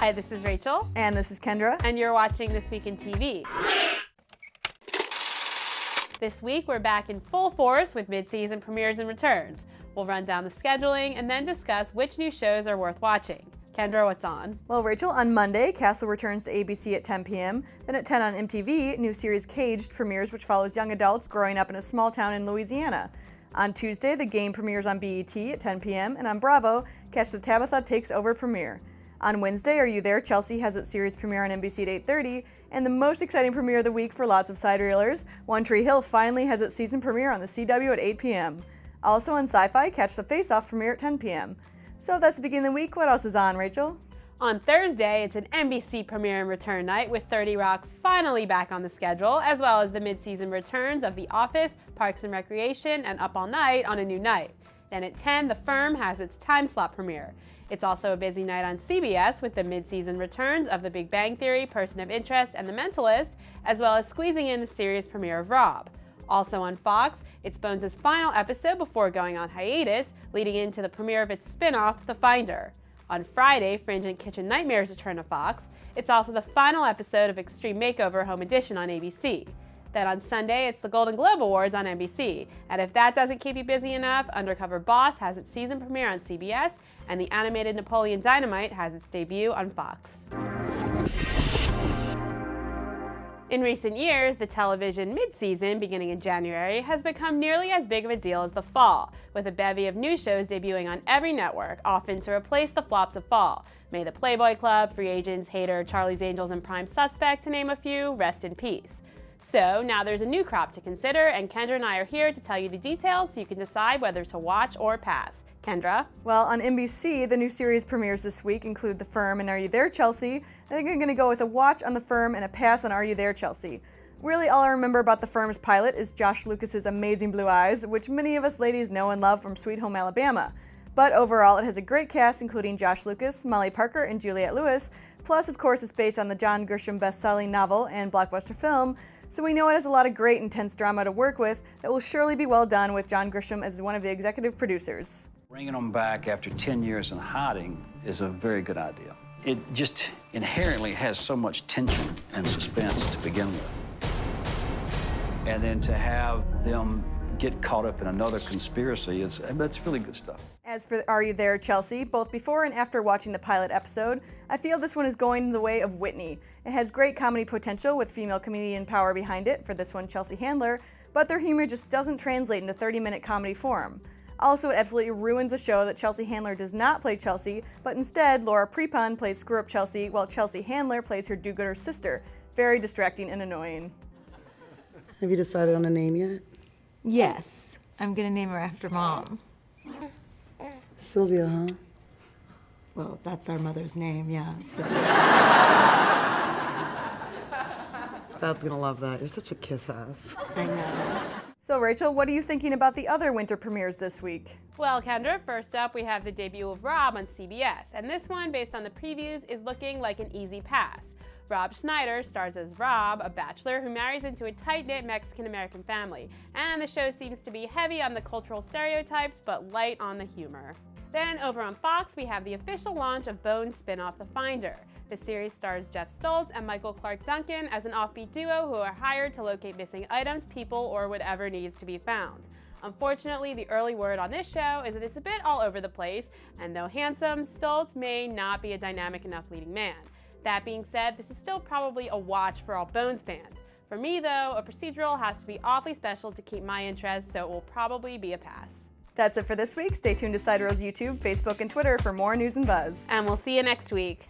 Hi, this is Rachel. And this is Kendra. And you're watching This Week in TV. This week, we're back in full force with mid-season premieres and returns. We'll run down the scheduling and then discuss which new shows are worth watching. Kendra, what's on? Well, Rachel, on Monday, Castle returns to ABC at 10 p.m. Then at 10 on MTV, new series Caged premieres, which follows young adults growing up in a small town in Louisiana. On Tuesday, The Game premieres on BET at 10 p.m. And on Bravo, catch the Tabatha Takes Over premiere. On Wednesday, Are You There? Chelsea has its series premiere on NBC at 8:30. And the most exciting premiere of the week for lots of side reelers, One Tree Hill finally has its season premiere on the CW at 8 p.m. Also on Sci-Fi, catch the Face Off premiere at 10 p.m. So that's the beginning of the week. What else is on, Rachel? On Thursday, it's an NBC premiere and return night with 30 Rock finally back on the schedule, as well as the mid-season returns of The Office, Parks and Recreation, and Up All Night on a new night. Then at 10, The Firm has its time slot premiere. It's also a busy night on CBS with the mid-season returns of The Big Bang Theory, Person of Interest, and The Mentalist, as well as squeezing in the series premiere of Rob. Also on Fox, it's Bones' final episode before going on hiatus, leading into the premiere of its spinoff, The Finder. On Friday, Fringe and Kitchen Nightmares return to Fox. It's also the final episode of Extreme Makeover Home Edition on ABC. Then on Sunday, it's the Golden Globe Awards on NBC. And if that doesn't keep you busy enough, Undercover Boss has its season premiere on CBS, and the animated Napoleon Dynamite has its debut on Fox. In recent years, the television mid-season, beginning in January, has become nearly as big of a deal as the fall, with a bevy of new shows debuting on every network, often to replace the flops of fall. May the Playboy Club, Free Agents, Hater, Charlie's Angels, and Prime Suspect, to name a few, rest in peace. So now there's a new crop to consider, and Kendra and I are here to tell you the details so you can decide whether to watch or pass. Kendra? Well, on NBC, the new series premieres this week include The Firm and Are You There, Chelsea? I think I'm going to go with a watch on The Firm and a pass on Are You There, Chelsea? Really, all I remember about The Firm's pilot is Josh Lucas's amazing blue eyes, which many of us ladies know and love from Sweet Home Alabama. But overall, it has a great cast, including Josh Lucas, Molly Parker, and Juliette Lewis. Plus, of course, it's based on the John Grisham best-selling novel and blockbuster film, so we know it has a lot of great, intense drama to work with that will surely be well done with John Grisham as one of the executive producers. Bringing them back after 10 years in hiding is a very good idea. It just inherently has so much tension and suspense to begin with. And then to have them get caught up in another conspiracy, that's really good stuff. As for Are You There, Chelsea? Both before and after watching the pilot episode, I feel this one is going the way of Whitney. It has great comedy potential with female comedian power behind it, for this one Chelsea Handler, but their humor just doesn't translate into 30-minute comedy form. Also, it absolutely ruins the show that Chelsea Handler does not play Chelsea, but instead Laura Prepon plays Screw-Up Chelsea, while Chelsea Handler plays her do-gooder sister. Very distracting and annoying. Have you decided on a name yet? Yes. I'm gonna name her after Mom. Sylvia, huh? Well, that's our mother's name, yeah. So. Dad's gonna love that. You're such a kiss ass. I know. So Rachel, what are you thinking about the other winter premieres this week? Well, Kendra, first up we have the debut of Rob on CBS, and this one, based on the previews, is looking like an easy pass. Rob Schneider stars as Rob, a bachelor who marries into a tight-knit Mexican-American family, and the show seems to be heavy on the cultural stereotypes but light on the humor. Then over on Fox, we have the official launch of Bones' spinoff, The Finder. The series stars Jeff Stoltz and Michael Clark Duncan as an offbeat duo who are hired to locate missing items, people, or whatever needs to be found. Unfortunately, the early word on this show is that it's a bit all over the place, and though handsome, Stoltz may not be a dynamic enough leading man. That being said, this is still probably a watch for all Bones fans. For me, though, a procedural has to be awfully special to keep my interest, so it will probably be a pass. That's it for this week. Stay tuned to Side Reel's YouTube, Facebook, and Twitter for more news and buzz. And we'll see you next week.